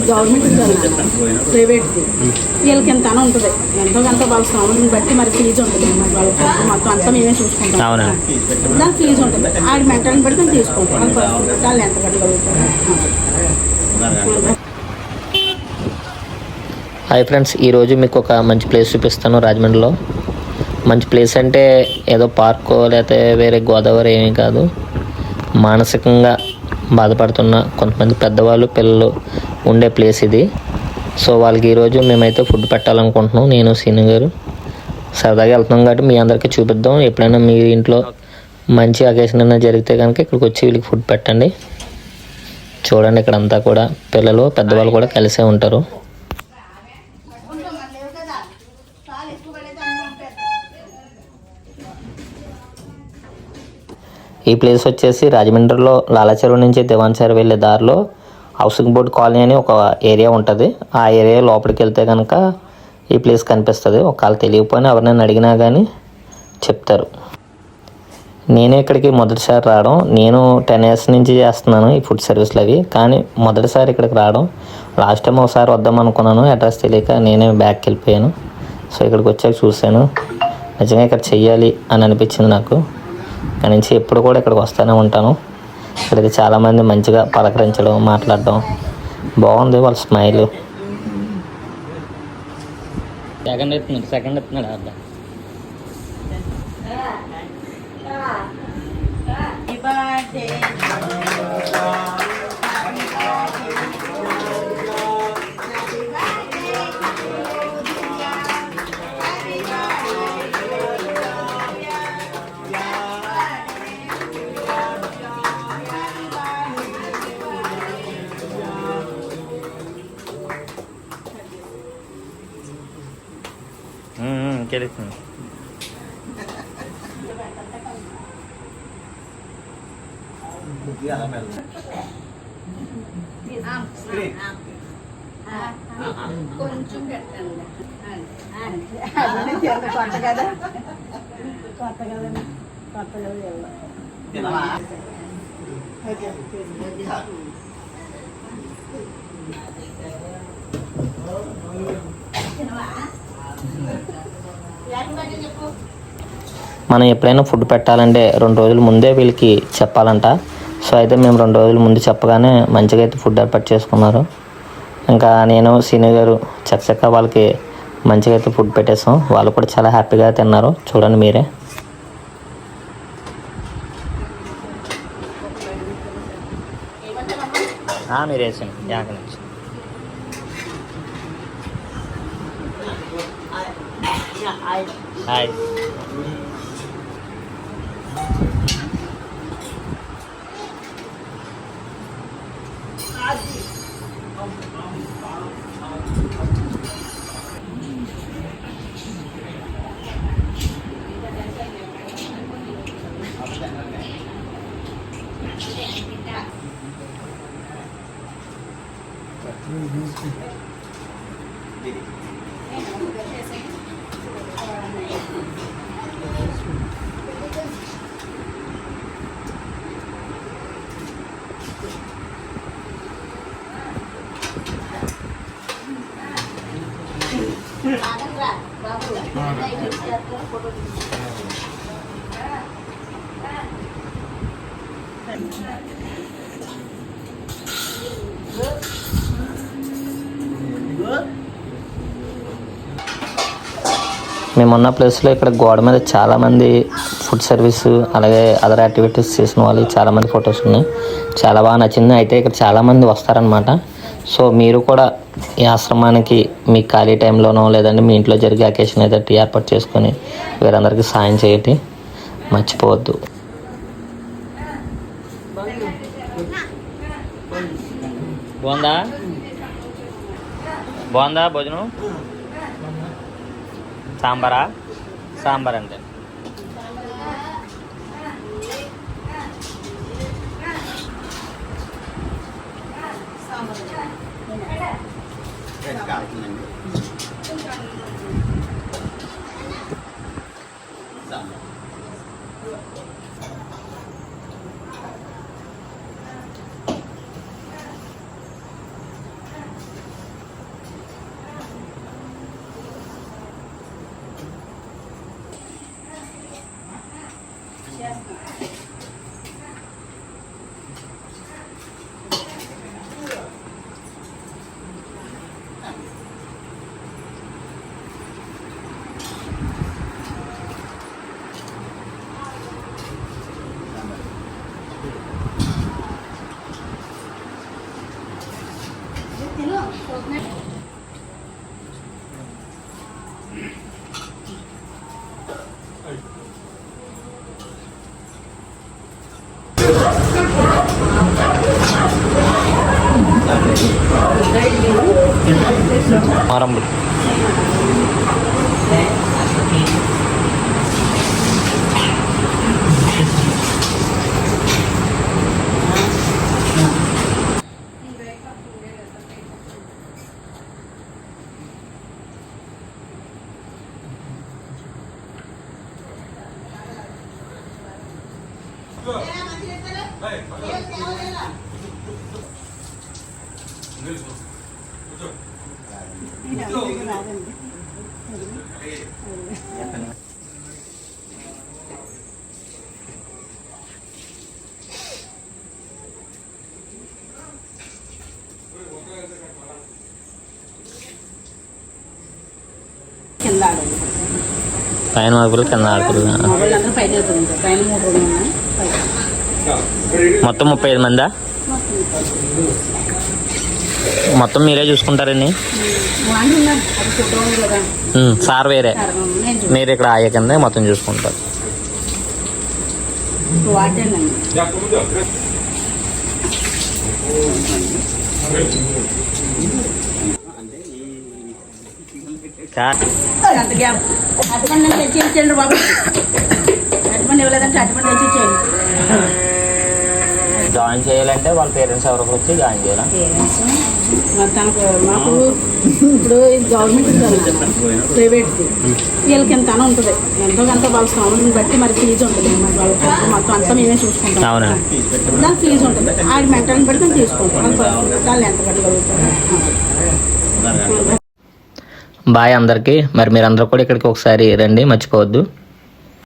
Government ప్రైవేట్ది వీళ్ళకి ఎంత అని ఉంటుంది, ఎంతో కొంత వాళ్ళ స్థానం బట్టి మరి ఫీజు ఉంటుంది. వాళ్ళకి మొత్తం అంతా మేమే చూసుకుంటాం. దాని ఫీజు ఉంటుంది, ఆడి మెంటల్ని బట్టి మేము తీసుకుంటాం. వాళ్ళు ఎంత కట్టగలుగుతారు. హాయ్ ఫ్రెండ్స్, ఈరోజు మీకు ఒక మంచి ప్లేస్ చూపిస్తాను రాజమండ్రిలో. మంచి ప్లేస్ అంటే ఏదో పార్కో లేకపోతే వేరే గోదావరి ఏమీ కాదు. మానసికంగా బాధపడుతున్న కొంతమంది పెద్దవాళ్ళు పిల్లలు ఉండే ప్లేస్ ఇది. సో వాళ్ళకి ఈరోజు మేమైతే ఫుడ్ పెట్టాలనుకుంటున్నాం. నేను సీను గారు సరదాగా వెళ్తున్నాం కాబట్టి మీ అందరికీ చూపిద్దాం. ఎప్పుడైనా మీ ఇంట్లో మంచి అకేషన్ అయినా జరిగితే కనుక ఇక్కడికి వచ్చి వీళ్ళకి ఫుడ్ పెట్టండి. చూడండి, ఇక్కడంతా కూడా పిల్లలు పెద్దవాళ్ళు కూడా కలిసే ఉంటారు. ఈ ప్లేస్ వచ్చేసి రాజమండ్రిలో లాలాచెరువు నుంచి దివాన్చెరువు వెళ్ళే దారిలో హౌసింగ్ బోర్డ్ కాలనీ అని ఒక ఏరియా ఉంటుంది. ఆ ఏరియా లోపలికి వెళ్తే కనుక ఈ ప్లేస్ కనిపిస్తుంది. ఒకవేళ తెలియకపోయినా ఎవరినైనా అడిగినా కానీ చెప్తారు. నేనే ఇక్కడికి మొదటిసారి రావడం. నేను 10 years నుంచి చేస్తున్నాను ఈ ఫుడ్ సర్వీస్లు అవి. కానీ మొదటిసారి ఇక్కడికి రావడం. లాస్ట్ టైం ఒకసారి వద్దాం అనుకున్నాను, అడ్రస్ తెలియక నేనే బ్యాక్కి వెళ్ళిపోయాను. సో ఇక్కడికి వచ్చాక చూశాను, నిజంగా ఇక్కడ చెయ్యాలి అని అనిపించింది నాకు. ఇక్కడ నుంచి ఎప్పుడు కూడా ఇక్కడికి వస్తూనే ఉంటాను. ఇక్కడికి చాలామంది మంచిగా పలకరించడం, మాట్లాడడం బాగుంది. వాళ్ళ స్మైల్. సెకండ్ ఎత్తున్నాడు అర్థం. ఇంకెళ్తుంది. కొంచెం పెట్టండి. కొత్త కదా, కొత్త కదండి, కొత్త కదా. మనం ఎప్పుడైనా ఫుడ్ పెట్టాలంటే 2 రోజుల ముందే వీళ్ళకి చెప్పాలంట. సో అయితే మేము 2 రోజుల ముందు చెప్పగానే మంచిగా అయితే ఫుడ్ ఏర్పాటు చేసుకున్నారు. ఇంకా నేను సీనియర్ గారు చక్కగా వాళ్ళకి మంచిగా అయితే ఫుడ్ పెట్టేసాం. వాళ్ళు కూడా చాలా హ్యాపీగా తిన్నారు. చూడండి మీరే. మీరు వేసండి యాక నుంచి. హాయ్. మేమున్న ప్లేస్లో ఇక్కడ గోడ మీద చాలామంది ఫుడ్ సర్వీస్ అలాగే అదర్ యాక్టివిటీస్ చేసిన వాళ్ళు చాలామంది ఫొటోస్ ఉన్నాయి. చాలా బాగా నచ్చింది. అయితే ఇక్కడ చాలామంది వస్తారనమాట. సో మీరు కూడా ఈ ఆశ్రమానికి మీ ఖాళీ టైంలోనో లేదంటే మీ ఇంట్లో జరిగే అకేషన్ అయితే ఏర్పాటు చేసుకొని వీరందరికీ సాయం చేయండి, మర్చిపోవద్దు. బాగుందా భోజనం? సాంబార్ అంటే మారంబులు కింద ఆడదు పైన మార్పులు కింద ఆడుకులు మొబైల్ అందరూ పైన వెళ్తుంది పైన 3 రూమ్లు ఉన్నాయి మొత్తం 35 మందా? మొత్తం మీరే చూసుకుంటారండి? వాండి ఉన్నారు అది చుట్టూ కదా సార్ వేరే, నేను మీరు ఇక్కడ ఆయా కింద మొత్తం చూసుకుంటారు. వాడేనండి అంత గ్యాప్ అటువంటి నేను తెచ్చి ఇచ్చేయండి బాబు. అటువంటి ఇవ్వలేదంటే అటువంటి తెచ్చి ఇచ్చేయండి. జాయిన్ చేయాలంటే వాళ్ళ పేరెంట్స్ ఎవరికి వచ్చి జాయిన్ చేయాలా? తనకు మాకు ఇప్పుడు ఇది గవర్నమెంట్ కదా, ప్రైవేట్ది, వీళ్ళకి ఎంత అని ఉంటుంది. ఎంతో కొంత వాళ్ళ స్థానం బట్టి మరి ఫీజు ఉంటుంది. మరి వాళ్ళకి మొత్తం అంతా మేమే చూసుకుంటాం. దాని ఫీజు ఉంటుంది. ఆడి మెంటల్ని బట్టి మేము తీసుకుంటాం. దాన్ని ఎంత పట్టగలుగుతాం. బాయ్ అందరికీ. మరి మీరందరూ కూడా ఇక్కడికి ఒకసారి రండి, మర్చిపోవద్దు.